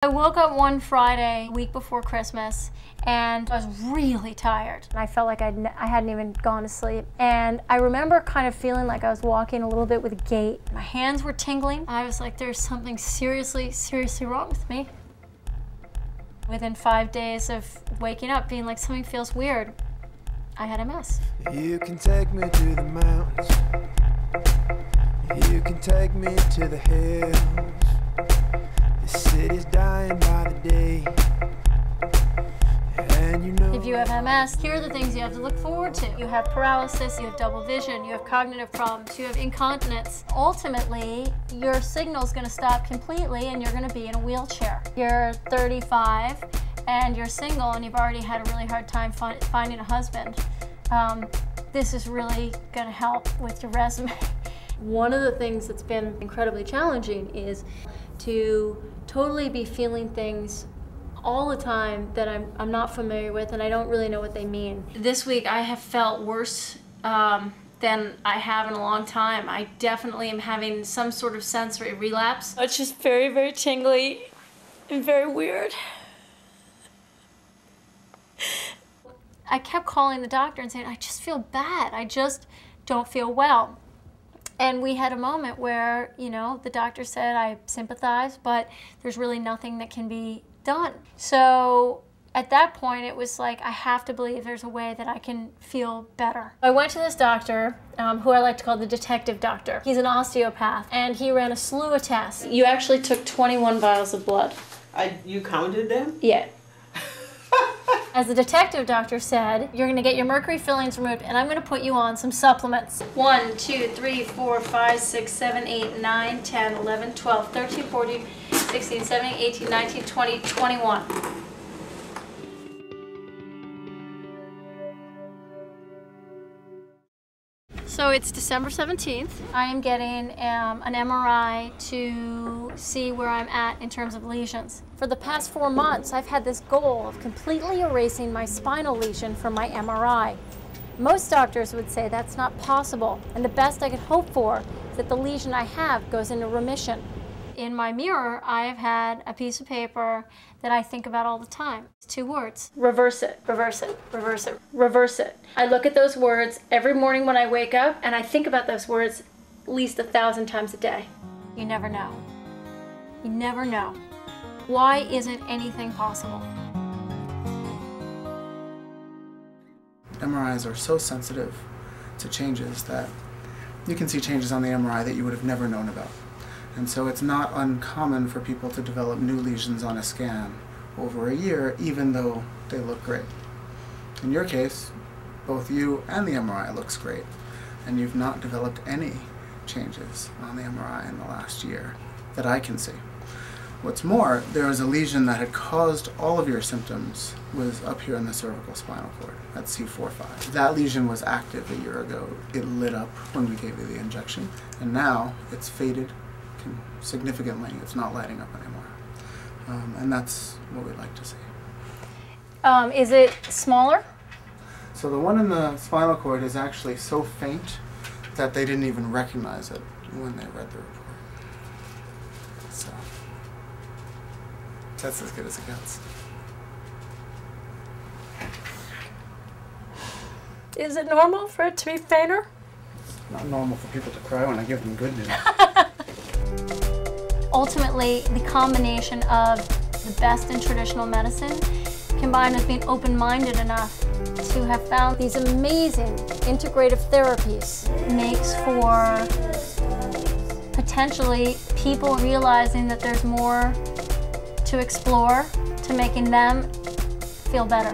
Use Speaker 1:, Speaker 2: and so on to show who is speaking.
Speaker 1: I woke up one Friday, week before Christmas, and I was really tired. I felt like I hadn't even gone to sleep. And I remember kind of feeling like I was walking a little bit with a gait. My hands were tingling. I was like, there's something seriously wrong with me. Within 5 days of waking up, being like, something feels weird, I had MS.
Speaker 2: You can take me to the mountains. You can take me to the hills. The city's dying by the day. And you know,
Speaker 1: if you have MS, here are the things you have to look forward to. You have paralysis, you have double vision, you have cognitive problems, you have incontinence. Ultimately, your signal's gonna stop completely and you're gonna be in a wheelchair. You're 35 and you're single and you've already had a really hard time finding a husband. This is really gonna help with your resume. One of the things that's been incredibly challenging is to totally be feeling things all the time that I'm not familiar with and I don't really know what they mean. This week I have felt worse than I have in a long time. I definitely am having some sort of sensory relapse. It's just very tingly and very weird. I kept calling the doctor and saying, I just feel bad. I just don't feel well. And we had a moment where, you know, the doctor said, I sympathize, but there's really nothing that can be done. So at that point, it was like, I have to believe there's a way that I can feel better. I went to this doctor, who I like to call the detective doctor. He's an osteopath, and he ran a slew of tests. You actually took 21 vials of blood.
Speaker 3: You counted them?
Speaker 1: Yeah. As the detective doctor said, you're gonna get your mercury fillings removed and I'm gonna put you on some supplements. 1, 2, 3, 4, 5, 6, 7, 8, 9, 10, 11, 12, 13, 14, 16, 17, 18, 19, 20, 21. So it's December 17th. I am getting an MRI to see where I'm at in terms of lesions. For the past 4 months, I've had this goal of completely erasing my spinal lesion from my MRI. Most doctors would say that's not possible, and the best I could hope for is that the lesion I have goes into remission. In my mirror, I have had a piece of paper that I think about all the time. It's 2 words. Reverse it, reverse it, reverse it, reverse it. I look at those words every morning when I wake up, and I think about those words at least 1,000 times a day. You never know. You never know. Why isn't anything possible?
Speaker 4: MRIs are so sensitive to changes that you can see changes on the MRI that you would have never known about. And so it's not uncommon for people to develop new lesions on a scan over a year, even though they look great. In your case, both you and the MRI looks great, and you've not developed any changes on the MRI in the last year that I can see. What's more, there was a lesion that had caused all of your symptoms was up here in the cervical spinal cord at C4-5. That lesion was active a year ago. It lit up when we gave you the injection, and now it's faded significantly. It's not lighting up anymore. And that's what we'd like to see.
Speaker 1: Is it smaller?
Speaker 4: So the one in the spinal cord is actually so faint that they didn't even recognize it when they read the report. So that's as good as it gets.
Speaker 1: Is it normal for it to be fainter?
Speaker 4: It's not normal for people to cry when I give them good news.
Speaker 1: Ultimately, the combination of the best in traditional medicine combined with being open-minded enough to have found these amazing integrative therapies makes for potentially people realizing that there's more to explore, to making them feel better.